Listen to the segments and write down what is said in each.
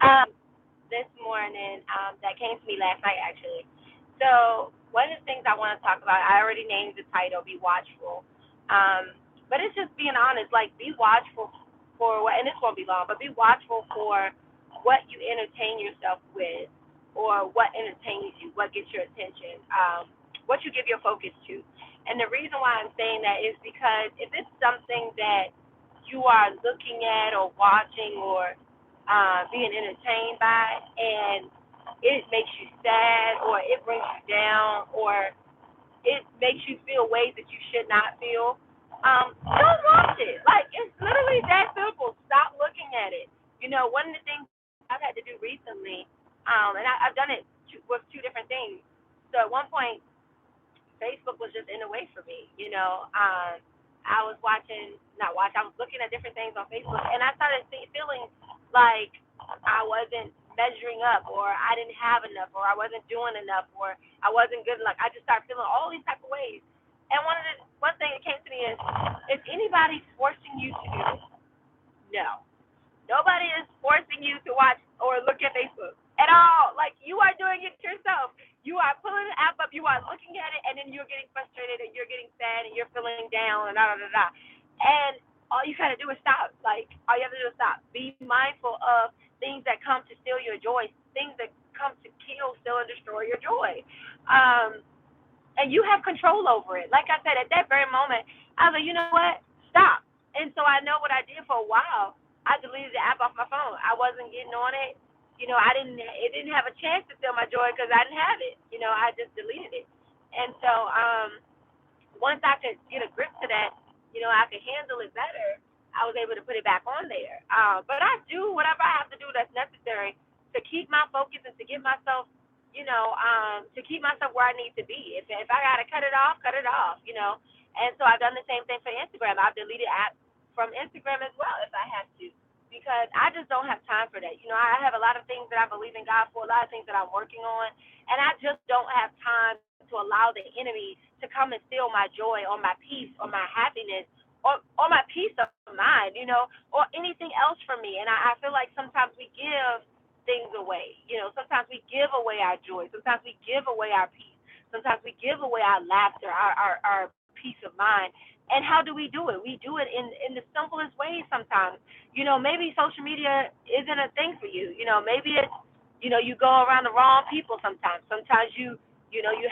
um, this morning, that came to me last night actually. So one of the things I want to talk about, I already named the title, "Be Watchful," but it's just being honest. Like, be watchful for what, and this won't be long, but be watchful for what you entertain yourself with, or what entertains you, what gets your attention, what you give your focus to. And the reason why I'm saying that is because if it's something that you are looking at or watching or being entertained by, and it makes you sad or it brings you down or it makes you feel ways that you should not feel, don't watch it. Like, it's literally that simple. Stop looking at it. You know, one of the things I've had to do recently, and I've done it with two different things. So at one point, Facebook was just in the way for me. You know, I was I was looking at different things on Facebook, and I started feeling like I wasn't measuring up, or I didn't have enough, or I wasn't doing enough, or I wasn't good enough. I just started feeling all these type of ways. And one thing that came to me is anybody forcing you to do this? No. Nobody is forcing you to watch or look at Facebook at all. Like, you are doing it yourself. You are pulling the app up, you are looking at it, and then you're getting frustrated and you're getting sad and you're feeling down and da da da da. And all you gotta do is stop. Like, all you have to do is stop. Be mindful of things that come to steal your joy, things that come to kill, steal, and destroy your joy. Um, and you have control over it. Like I said, at that very moment, I was like, you know what? Stop. And so I know what I did for a while. I deleted the app off my phone. I wasn't getting on it. You know, it didn't have a chance to steal my joy because I didn't have it. You know, I just deleted it. And so, once I could get a grip to that, you know, I could handle it better. I was able to put it back on there. But I do whatever I have to do that's necessary to keep my focus and to get myself, to keep myself where I need to be. If I gotta cut it off, cut it off. You know. And so I've done the same thing for Instagram. I've deleted apps from Instagram as well if I have to, because I just don't have time for that. You know, I have a lot of things that I believe in God for, a lot of things that I'm working on, and I just don't have time to allow the enemy to come and steal my joy or my peace or my happiness or my peace of mind, you know, or anything else from me. And I feel like sometimes we give things away. You know, sometimes we give away our joy. Sometimes we give away our peace. Sometimes we give away our laughter, our peace of mind. And how do we do it? We do it in the simplest ways sometimes. You know, maybe social media isn't a thing for you. You know, maybe it's, you know, you go around the wrong people sometimes. Sometimes you're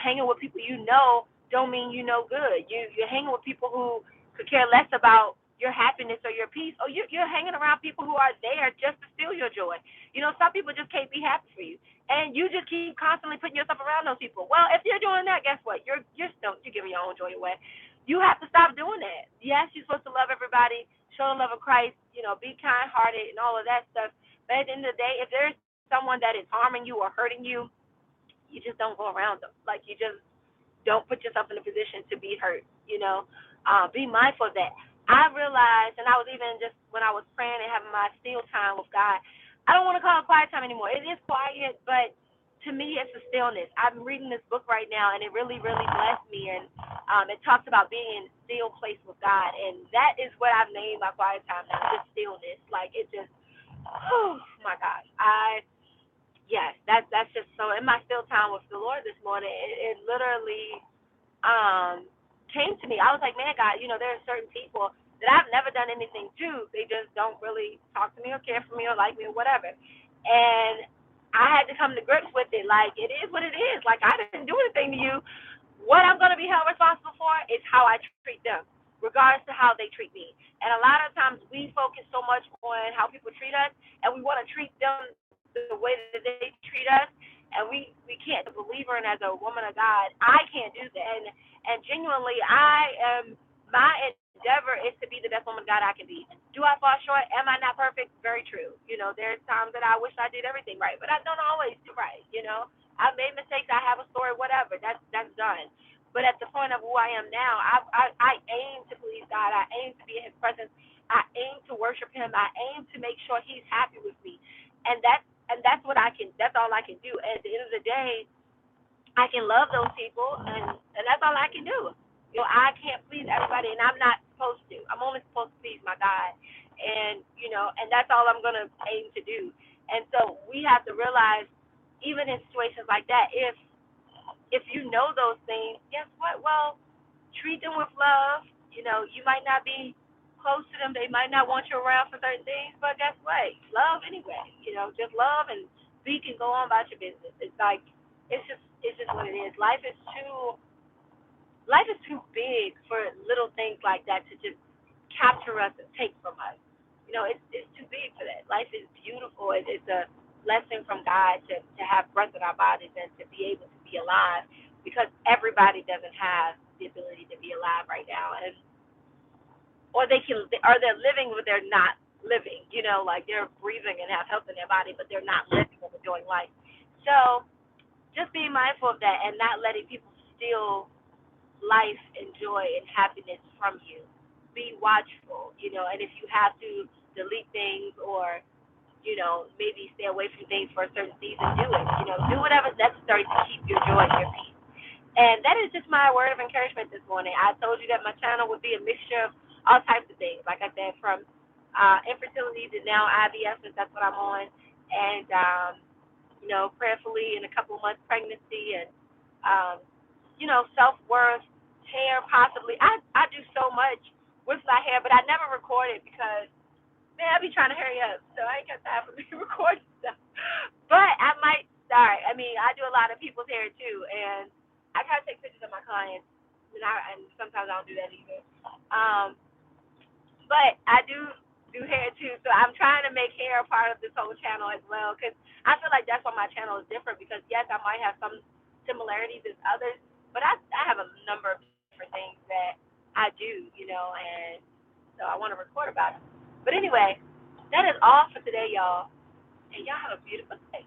hanging with people you know don't mean you know good. You're hanging with people who could care less about your happiness or your peace, or you're hanging around people who are there just to steal your joy. You know, some people just can't be happy for you, and you just keep constantly putting yourself around those people. Well, if you're doing that, guess what? You're giving your own joy away. You have to stop doing that. Yes, you're supposed to love everybody, show the love of Christ, you know, be kind hearted and all of that stuff. But at the end of the day, if there's someone that is harming you or hurting you, you just don't go around them. Like, you just don't put yourself in a position to be hurt. You know, be mindful of that. I realized, and I was even just when I was praying and having my still time with God. I don't want to call it quiet time anymore. It is quiet, but to me, it's a stillness. I'm reading this book right now, and it really, really blessed me. And it talks about being in a still place with God, and that is what I've named my quiet time now. Just stillness. Like, it just, oh my gosh, yes, that's just so. In my still time with the Lord this morning, it literally came to me. I was like, man, God, you know, there are certain people that I've never done anything to. They just don't really talk to me or care for me or like me or whatever. And I had to come to grips with it. Like, it is what it is. Like, I didn't do anything to you. What I'm going to be held responsible for is how I treat them, regardless to how they treat me. And a lot of times we focus so much on how people treat us, and we want to treat them the way that they treat us. And we can't, as a believer and as a woman of God, I can't do that. And genuinely, my endeavor is to be the best woman of God I can be. Do I fall short? Am I not perfect? Very true. You know, there's times that I wish I did everything right, but I don't always do right, you know. I've made mistakes, I have a story, whatever. That's done. But at the point of who I am now, I aim to please God. I aim to be in his presence. I aim to worship him. I aim to make sure he's happy with me. And that's what I can, that's all I can do. At the end of the day, I can love those people, and that's all I can do. You know, I can't please everybody, and I'm not supposed to. I'm only supposed to please my God. and and that's all I'm gonna aim to do. And so we have to realize, even in situations like that, if you know those things, guess what? Well, treat them with love. You might not be close to them. They might not want you around for certain things, but guess what? Love anyway. Just love and speak and go on about your business. It's like it's just what it is. Life is too big for little things like that to just capture us and take from us. It's too big for that. Life is beautiful. It's a blessing from God to have breath in our bodies and to be able to be alive, because everybody doesn't have the ability to be alive right now, and or they're living but they're not living. Like they're breathing and have health in their body, but they're not living or enjoying life. So just being mindful of that and not letting people steal life and joy and happiness from you. Be watchful, and if you have to delete things or, maybe stay away from things for a certain season, do it. Do whatever's necessary to keep your joy and your peace. And that is just my word of encouragement this morning. I told you that my channel would be a mixture of all types of things. Like I said, from infertility to now IVF, since that's what I'm on, and prayerfully in a couple of months pregnancy, and um, self worth, hair possibly. I do so much with my hair, but I never record it because man, I be trying to hurry up, so I ain't got time for me to record stuff. But I might start. I mean, I do a lot of people's hair too, and I try to take pictures of my clients, and sometimes I don't do that either. Um, but I do hair too, so I'm trying to make hair a part of this whole channel as well, because I feel like that's why my channel is different. Because yes, I might have some similarities as others, but I have a number of different things that I do, and so I want to record about it. But anyway, that is all for today, y'all, and y'all have a beautiful day.